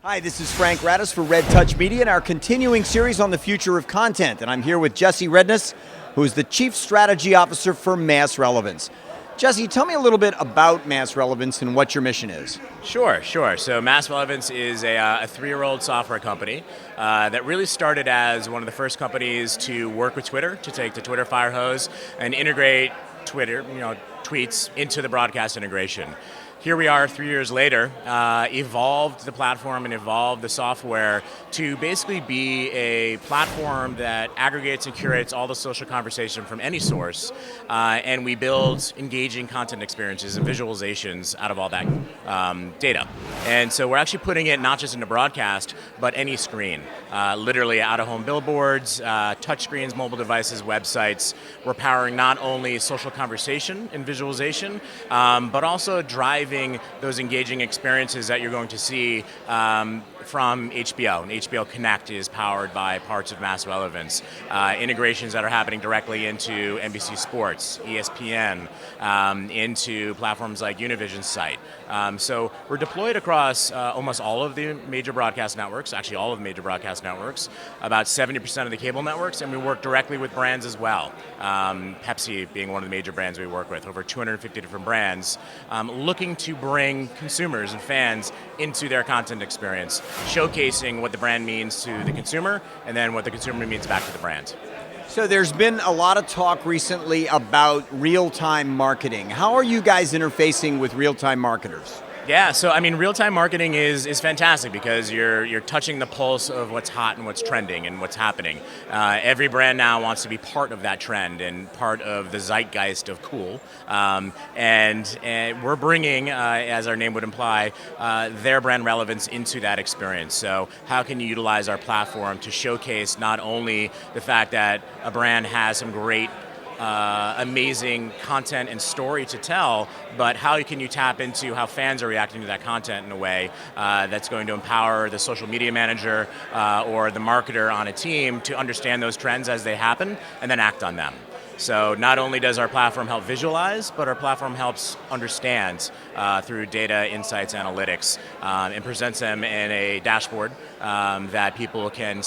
Hi, this is Frank Radis for Red Touch Media and our continuing series on the future of content. And I'm here with Jesse Redness, who is the Chief Strategy Officer for Mass Relevance. Jesse, tell me a little bit about Mass Relevance and what your mission is. Sure. So Mass Relevance is a 3-year-old software company that really started as one of the first companies to work with Twitter, to take the Twitter fire hose and integrate Twitter, tweets into the broadcast integration. Here we are 3 years later, evolved the platform and evolved the software to basically be a platform that aggregates and curates all the social conversation from any source, and we build engaging content experiences and visualizations out of all that data. And so we're actually putting it not just into broadcast, but any screen, literally out-of-home billboards, touchscreens, mobile devices, websites. We're powering not only social conversation and visualization, but also driving those engaging experiences that you're going to see from HBO. And HBO Connect is powered by parts of Mass Relevance. Integrations that are happening directly into NBC Sports, ESPN, into platforms like Univision's site. So we're deployed across almost all of the major broadcast networks, actually all of the major broadcast networks, about 70% of the cable networks, and we work directly with brands as well. Pepsi being one of the major brands we work with, over 250 different brands, looking to bring consumers and fans into their content experience, showcasing what the brand means to the consumer and then what the consumer means back to the brand. So there's been a lot of talk recently about real-time marketing. How are you guys interfacing with real-time marketers? Yeah, so real-time marketing is fantastic because you're touching the pulse of what's hot and what's trending and what's happening. Every brand now wants to be part of that trend and part of the zeitgeist of cool. And we're bringing, as our name would imply, their brand relevance into that experience. So how can you utilize our platform to showcase not only the fact that a brand has some great amazing content and story to tell, but how can you tap into how fans are reacting to that content in a way that's going to empower the social media manager or the marketer on a team to understand those trends as they happen and then act on them. So not only does our platform help visualize, but our platform helps understand through data, insights, analytics, and presents them in a dashboard that people can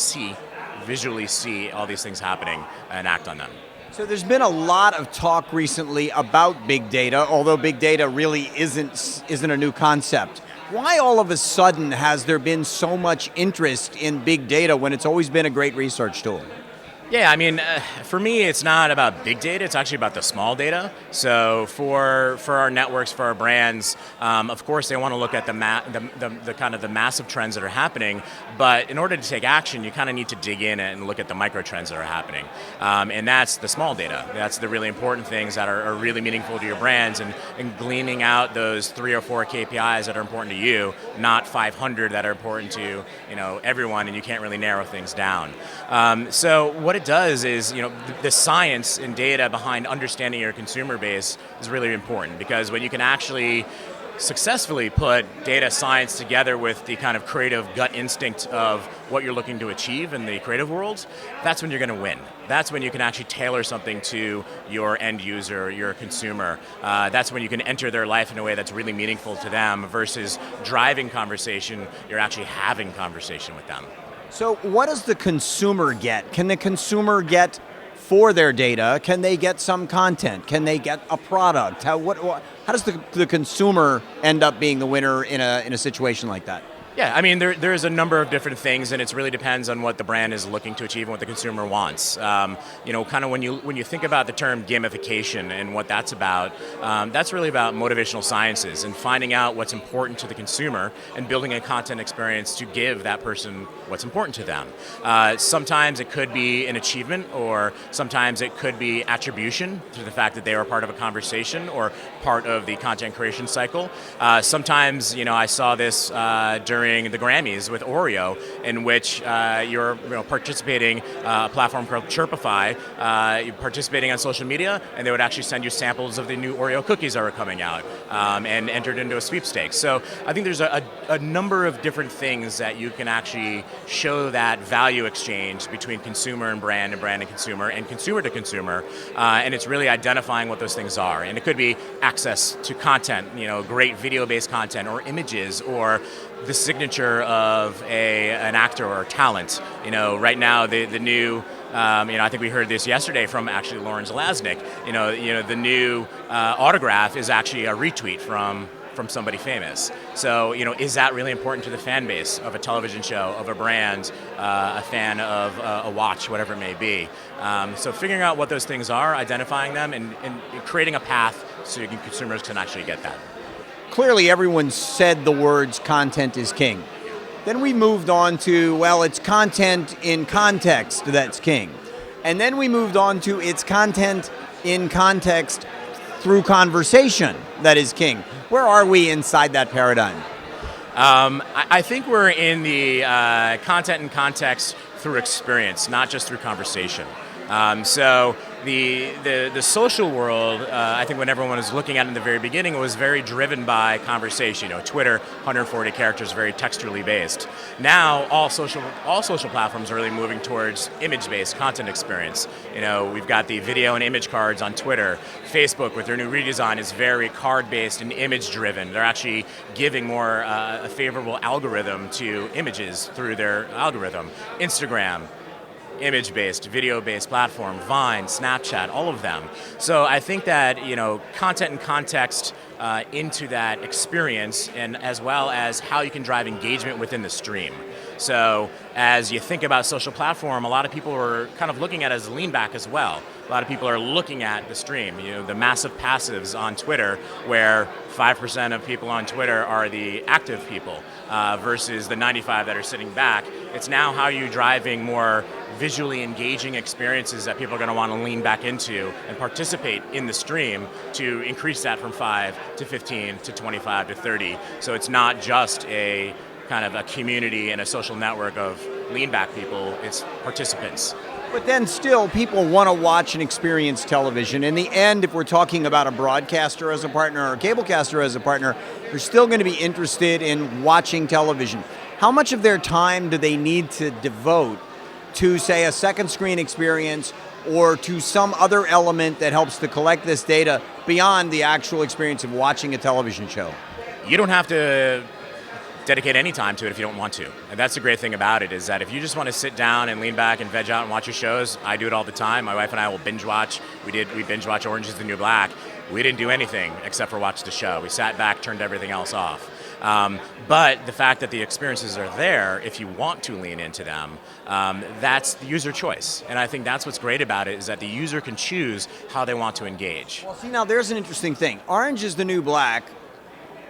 visually see all these things happening and act on them. So there's been a lot of talk recently about big data, although big data really isn't a new concept. Why all of a sudden has there been so much interest in big data when it's always been a great research tool? Yeah, for me, it's not about big data. It's actually about the small data. So for our networks, for our brands, of course, they want to look at the kind of the massive trends that are happening. But in order to take action, you kind of need to dig in and look at the micro trends that are happening. And that's the small data. That's the really important things that are really meaningful to your brands and gleaning out those 3 or 4 KPIs that are important to you, not 500 that are important to everyone, and you can't really narrow things down. So what it does is, the science and data behind understanding your consumer base is really important, because when you can actually successfully put data science together with the kind of creative gut instinct of what you're looking to achieve in the creative world, that's when you're going to win. That's when you can actually tailor something to your end user, your consumer. That's when you can enter their life in a way that's really meaningful to them versus driving conversation. You're actually having conversation with them. So what does the consumer get? Can the consumer get for their data? Can they get some content? Can they get a product? How does the consumer end up being the winner in a situation like that? Yeah, there's a number of different things, and it really depends on what the brand is looking to achieve and what the consumer wants. Kind of when you think about the term gamification and what that's about, that's really about motivational sciences and finding out what's important to the consumer and building a content experience to give that person what's important to them. Sometimes it could be an achievement, or sometimes it could be attribution to the fact that they were part of a conversation or part of the content creation cycle. Sometimes, I saw this during the Grammys with Oreo, in which you're participating a platform called Chirpify, you're participating on social media, and they would actually send you samples of the new Oreo cookies that are coming out and entered into a sweepstakes. So I think there's a number of different things that you can actually show that value exchange between consumer and brand and consumer to consumer, and it's really identifying what those things are. And it could be access to content, great video-based content or images or the signature of an actor or talent. Right now the new, I think we heard this yesterday from actually Lauren Zalaznick. The new autograph is actually a retweet from somebody famous. So, is that really important to the fan base of a television show, of a brand, a fan of a watch, whatever it may be? So figuring out what those things are, identifying them, and creating a path so consumers can actually get that. Clearly everyone said the words content is king. Then we moved on to, well, it's content in context that's king. And then we moved on to it's content in context through conversation that is king. Where are we inside that paradigm? I think we're in the content and context through experience, not just through conversation. So the social world, I think when everyone was looking at it in the very beginning, it was very driven by conversation. Twitter, 140 characters, very textually based. Now all social platforms are really moving towards image-based content experience. We've got the video and image cards on Twitter. Facebook, with their new redesign, is very card-based and image-driven. They're actually giving more a favorable algorithm to images through their algorithm. Instagram, image-based, video-based platform, Vine, Snapchat, all of them. So I think that content and context into that experience, and as well as how you can drive engagement within the stream. So as you think about social platform, a lot of people are kind of looking at it as a lean back as well. A lot of people are looking at the stream, the massive passives on Twitter, where 5% of people on Twitter are the active people versus the 95 that are sitting back. It's now how you're driving more visually engaging experiences that people are going to want to lean back into and participate in the stream to increase that from 5 to 15 to 25 to 30. So it's not just a kind of a community and a social network of lean back people, it's participants. But then still, people want to watch and experience television. In the end, if we're talking about a broadcaster as a partner or a cablecaster as a partner, they're still going to be interested in watching television. How much of their time do they need to devote to, say, a second screen experience or to some other element that helps to collect this data beyond the actual experience of watching a television show? You don't have to dedicate any time to it if you don't want to. And that's the great thing about it, is that if you just want to sit down and lean back and veg out and watch your shows, I do it all the time. My wife and I will binge watch. We binge watch Orange is the New Black. We didn't do anything except for watch the show. We sat back, turned everything else off. But the fact that the experiences are there, if you want to lean into them, that's the user choice. And I think that's what's great about it, is that the user can choose how they want to engage. Well, see, now there's an interesting thing. Orange is the New Black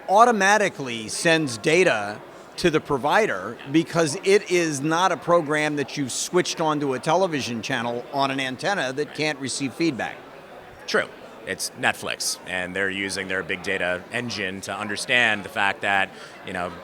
automatically sends data to the provider because it is not a program that you've switched onto a television channel on an antenna that can't receive feedback. True. It's Netflix, and they're using their big data engine to understand the fact that,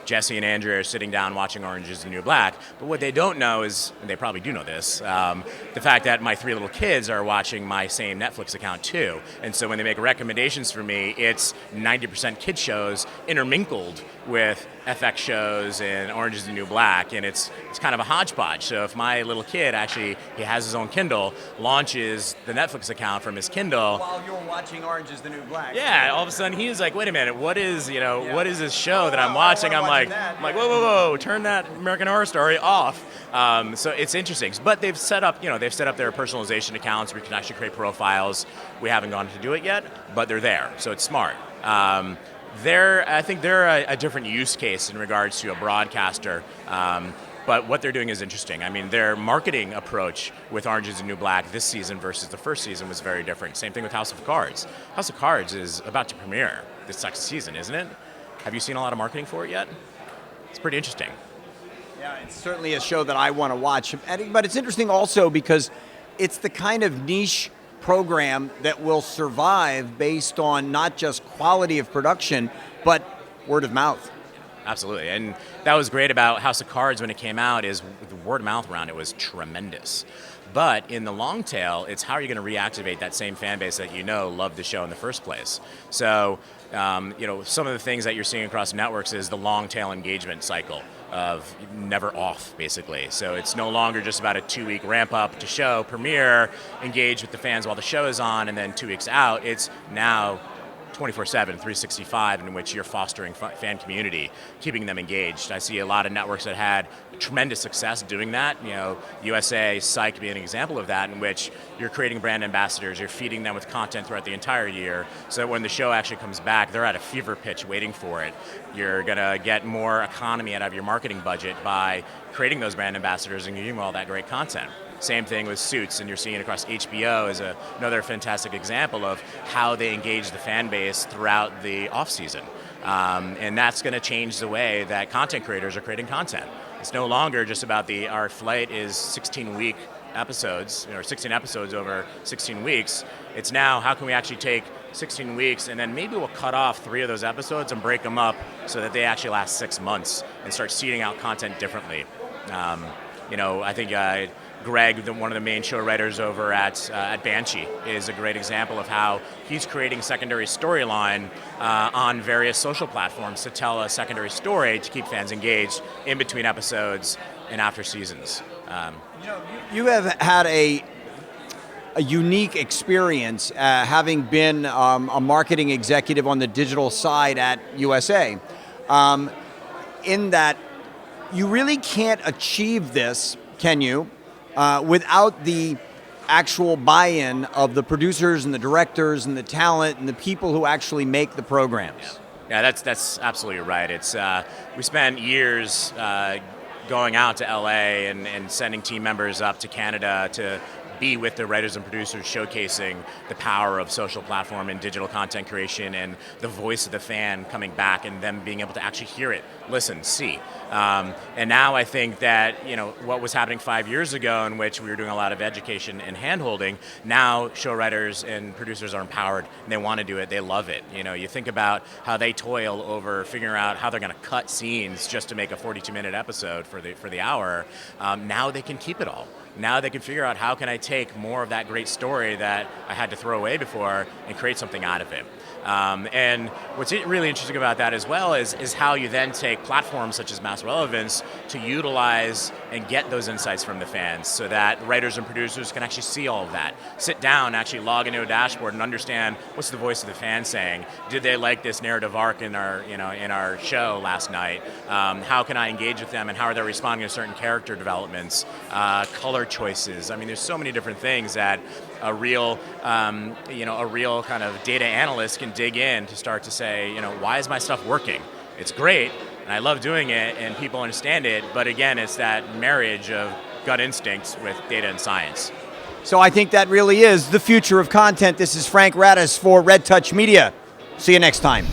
Jesse and Andrea are sitting down watching Orange is the New Black, but what they don't know is, and they probably do know this, the fact that my 3 little kids are watching my same Netflix account too. And so when they make recommendations for me, it's 90% kid shows intermingled with FX shows and Orange is the New Black, and it's kind of a hodgepodge. So if my little kid he has his own Kindle, launches the Netflix account from his Kindle, while you're watching Orange is the New Black. Yeah, all of a sudden he's like, wait a minute, what is this show that I'm watching? I'm like, whoa, turn that American Horror Story off. So it's interesting. But they've set up their personalization accounts where you can actually create profiles. We haven't gone to do it yet, but they're there, so it's smart. I think they're a different use case in regards to a broadcaster. But what they're doing is interesting. I mean, their marketing approach with Orange is the New Black this season versus the first season was very different. Same thing with House of Cards. House of Cards is about to premiere this next season, isn't it? Have you seen a lot of marketing for it yet? It's pretty interesting. Yeah, it's certainly a show that I want to watch. But it's interesting also because it's the kind of niche program that will survive based on not just quality of production, but word of mouth. Absolutely, and that was great about House of Cards when it came out, is the word of mouth around it was tremendous. But in the long tail, it's how are you going to reactivate that same fan base that loved the show in the first place. So, some of the things that you're seeing across networks is the long tail engagement cycle of never off, basically. So it's no longer just about a 2-week ramp up to show, premiere, engage with the fans while the show is on, and then 2 weeks out. It's now 24/7, 365, in which you're fostering fan community, keeping them engaged. I see a lot of networks that had tremendous success doing that. You know, USA, Psych being an example of that, in which you're creating brand ambassadors, you're feeding them with content throughout the entire year, so that when the show actually comes back, they're at a fever pitch waiting for it. You're gonna get more economy out of your marketing budget by creating those brand ambassadors and giving them all that great content. Same thing with Suits, and you're seeing it across HBO as another fantastic example of how they engage the fan base throughout the off-season. And that's going to change the way that content creators are creating content. It's no longer just about our flight is 16-week episodes, or 16 episodes over 16 weeks. It's now, how can we actually take 16 weeks and then maybe we'll cut off 3 of those episodes and break them up so that they actually last 6 months and start seeding out content differently. I think Greg, one of the main show writers over at Banshee, is a great example of how he's creating secondary storyline on various social platforms to tell a secondary story to keep fans engaged in between episodes and after seasons. You have had a unique experience having been a marketing executive on the digital side at USA, in that you really can't achieve this, can you, without the actual buy-in of the producers and the directors and the talent and the people who actually make the programs. Yeah, that's absolutely right. It's we spent years going out to LA and sending team members up to Canada to be with the writers and producers, showcasing the power of social platform and digital content creation and the voice of the fan coming back and them being able to actually hear it, listen, see. And now I think that, what was happening 5 years ago, in which we were doing a lot of education and hand-holding, now show writers and producers are empowered and they want to do it, they love it. You think about how they toil over figuring out how they're going to cut scenes just to make a 42-minute episode for the hour. Now they can keep it all. Now they can figure out, how can I take more of that great story that I had to throw away before and create something out of it. And what's really interesting about that as well is how you then take platforms such as Mass Relevance to utilize and get those insights from the fans, so that writers and producers can actually see all of that. Sit down, actually log into a dashboard and understand, what's the voice of the fan saying? Did they like this narrative arc in our show last night? How can I engage with them, and how are they responding to certain character developments, color choices? I mean, there's so many different things that a real kind of data analyst can dig in to start to say, why is my stuff working? It's great, and I love doing it, and people understand it, but again, it's that marriage of gut instincts with data and science. So I think that really is the future of content. This is Frank Radis for Red Touch Media. See you next time.